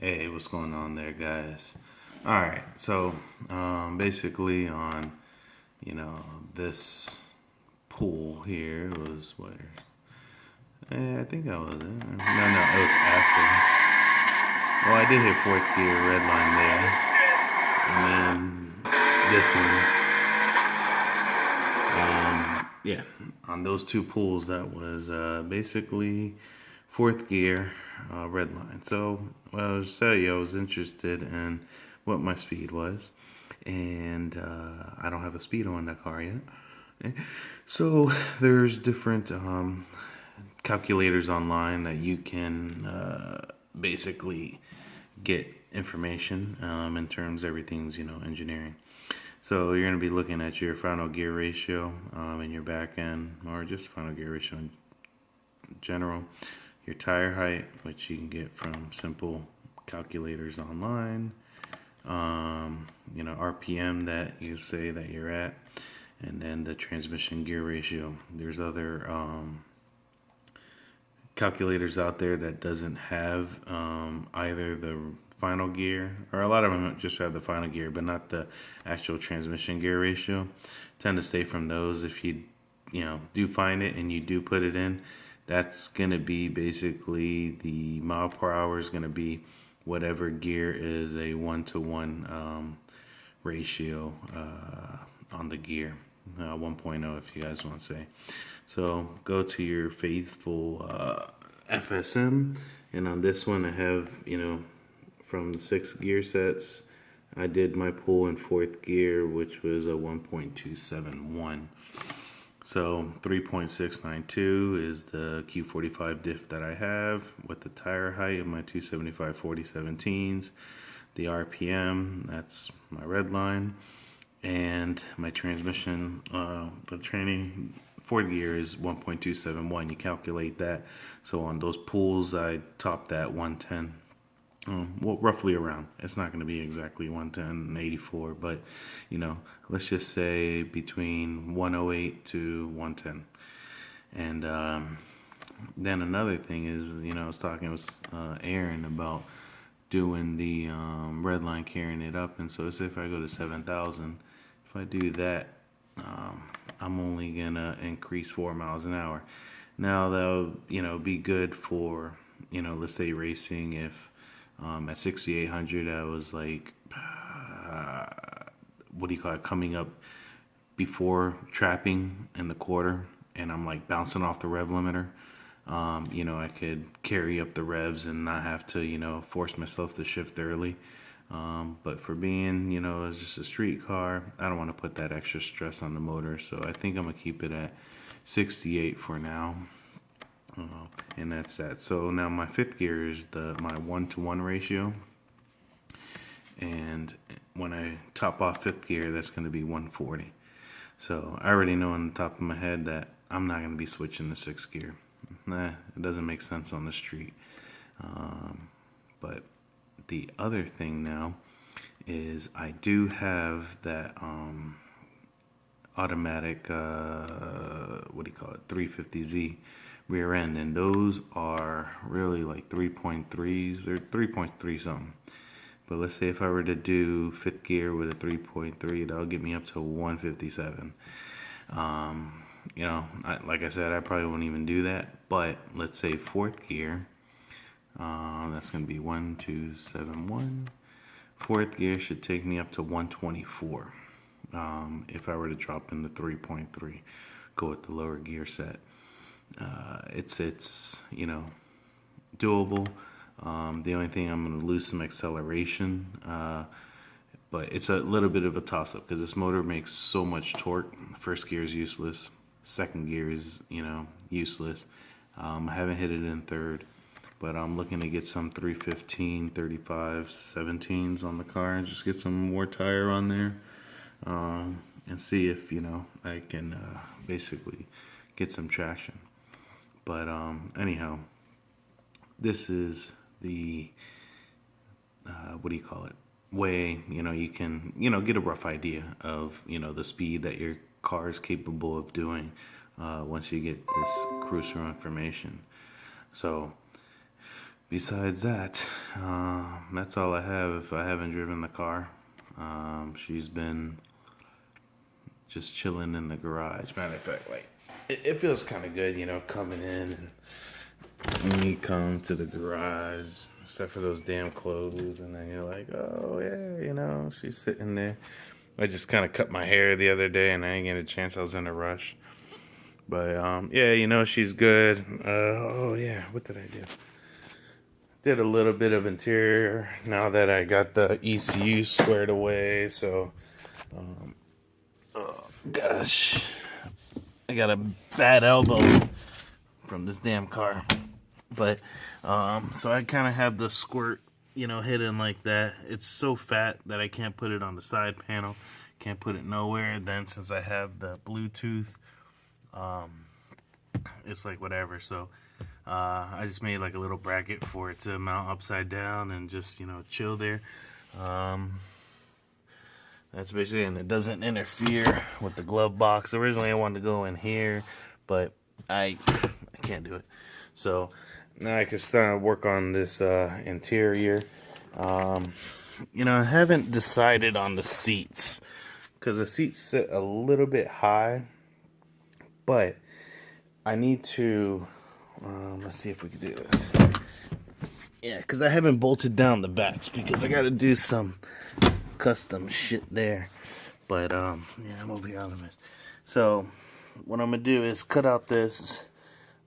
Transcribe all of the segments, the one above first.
Hey, what's going on there, guys? All right, so basically on you know this pool here was where I think I was in. No, it was after. Well, I did hit fourth gear red line there, and then this one. Yeah, on those two pools, that was basically fourth gear red line. So, well, I was tell you, I was interested in what my speed was, and I don't have a speedo in that car yet. So there's different calculators online that you can basically get information in terms everything's engineering. So you're going to be looking at your final gear ratio in your back end, or just final gear ratio in general. Your tire height, which you can get from simple calculators online. RPM that you say that you're at, and then the transmission gear ratio. There's other calculators out there that doesn't have either the final gear, or a lot of them just have the final gear but not the actual transmission gear ratio. Tend to stay from those. If you do find it and you do put it in, that's gonna be basically the mile per hour is gonna be whatever gear is a 1-to-1 ratio on the gear, 1.0 if you guys want to say. So go to your faithful FSM, and on this one I have, from the 6 gear sets, I did my pull in fourth gear, which was a 1.271. So 3.692 is the Q45 diff that I have with the tire height of my 275 4017s. The RPM, that's my red line, and my transmission, the training fourth gear is 1.271. You calculate that. So on those pulls, I topped at 110. Well, roughly around. It's not going to be exactly 110 and 84, but let's just say between 108 to 110. And then another thing is, I was talking with Aaron about doing the red line, carrying it up, and so say if I go to 7,000, if I do that, I'm only gonna increase 4 miles an hour. Now that'll be good for let's say racing. If at 6,800 I was like what do you call it, coming up before trapping in the quarter, and I'm like bouncing off the rev limiter. I could carry up the revs and not have to, force myself to shift early. But for being, it's just a street car, I don't want to put that extra stress on the motor. So I think I'm going to keep it at 68 for now. And that's that. So now my fifth gear is my 1-to-1 ratio. And when I top off fifth gear, that's going to be 140. So I already know on the top of my head that I'm not going to be switching to 6th gear. It doesn't make sense on the street. But the other thing now is I do have that automatic, 350Z rear end, and those are really like 3.3s. They're 3.3 something. But let's say if I were to do 5th gear with a 3.3, that'll get me up to 157. Like I said, I probably won't even do that. But let's say 4th gear, that's going to be 1,271. 4th gear should take me up to 124. If I were to drop in the 3.3, go with the lower gear set. It's doable. The only thing, I'm going to lose some acceleration, but it's a little bit of a toss-up because this motor makes so much torque. First gear is useless. Second gear is, useless. I haven't hit it in third, but I'm looking to get some 315, 35, 17s on the car and just get some more tire on there, and see if, I can basically get some traction. But anyhow, this is the way you can get a rough idea of the speed that your car is capable of doing once you get this cruiser information. So besides that, that's all I have if I haven't driven the car. She's been just chilling in the garage. Matter of fact, like, it feels kind of good, coming in and when you come to the garage, except for those damn clothes, and then you're like, oh yeah, she's sitting there. I just kind of cut my hair the other day, and I didn't get a chance. I was in a rush. But yeah, she's good. Oh yeah, what did I do? Did a little bit of interior now that I got the ECU squared away. So, oh gosh, I got a bad elbow from this damn car. But so I kind of have the squirt, hidden like that. It's so fat that I can't put it on the side panel. Can't put it nowhere. Then since I have the Bluetooth, it's like whatever. So I just made like a little bracket for it to mount upside down and just chill there. That's basically, and it doesn't interfere with the glove box. Originally I wanted to go in here, but I can't do it. So now I can start to work on this interior. I haven't decided on the seats because the seats sit a little bit high, but I need to, let's see if we can do this. Yeah, because I haven't bolted down the backs because I got to do some custom shit there. But, yeah, I'm over here on the mess. So, what I'm going to do is cut out this,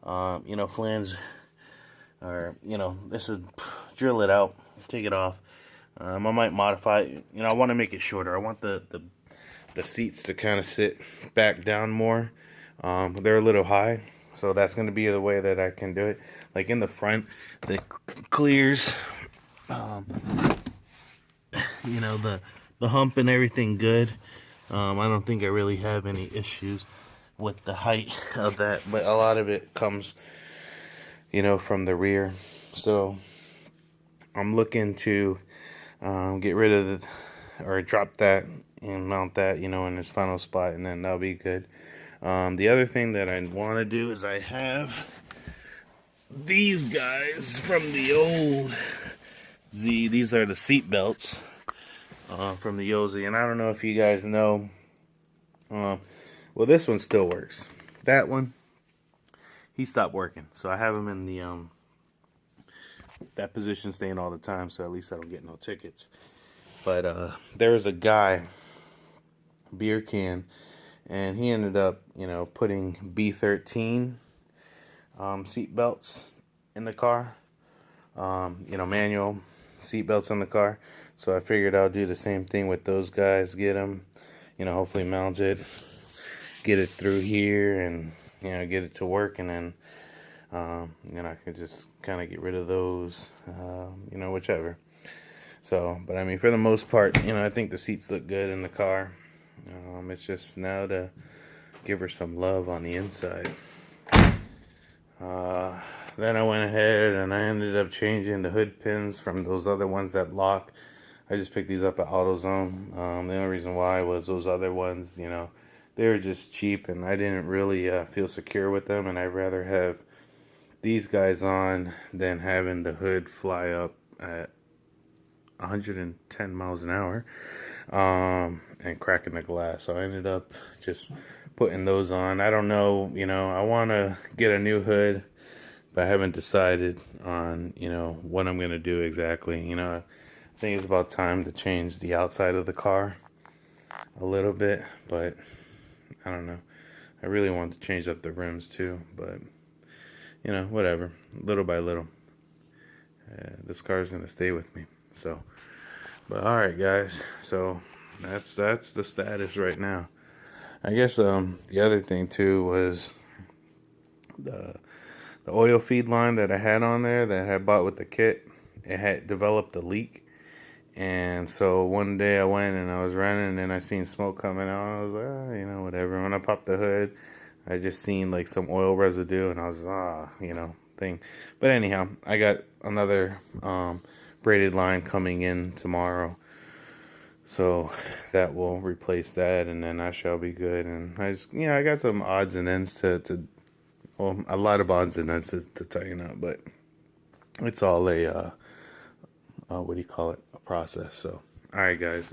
flange, or, this is, drill it out, take it off. I might modify it. I want to make it shorter. I want the seats to kind of sit back down more. They're a little high, so that's going to be the way that I can do it. Like in the front, the clears, the hump and everything good. I don't think I really have any issues with the height of that, but a lot of it comes, from the rear. So I'm looking to get rid of or drop that and mount that, in its final spot, and then that'll be good. The other thing that I want to do is I have these guys from the old Z. These are the seat belts from the old Z, and I don't know if you guys know. Well, this one still works. That one, he stopped working, so I have him in the that position, staying all the time, so at least I don't get no tickets. But there was a guy, beer can, and he ended up, putting B13 seat belts in the car, manual seat belts in the car. So I figured I'll do the same thing with those guys, get them, hopefully mount it, get it through here, and get it to work, and then I could just kind of get rid of those, whichever. So, but I mean, for the most part, I think the seats look good in the car. It's just now to give her some love on the inside. Then I went ahead and I ended up changing the hood pins from those other ones that lock. I just picked these up at AutoZone. The only reason why was those other ones, they were just cheap, and I didn't really feel secure with them, and I'd rather have these guys on than having the hood fly up at 110 miles an hour and cracking the glass. So I ended up just putting those on. I don't know, I want to get a new hood, but I haven't decided on, what I'm going to do exactly. I think it's about time to change the outside of the car a little bit, but I don't know. I really want to change up the rims too, but whatever, little by little. This car's going to stay with me. So, but all right, guys. So that's the status right now. I guess the other thing too was the oil feed line that I had on there that I had bought with the kit. It had developed a leak, and so one day I went and I was running and I seen smoke coming out. I was like, whatever. When I popped the hood, I just seen like some oil residue, and I was thing. But anyhow, I got another braided line coming in tomorrow, so that will replace that, and then I shall be good. And I just, I got some odds and ends to well, a lot of odds and ends to tighten up, but it's all a what do you call it? A process. So, all right, guys.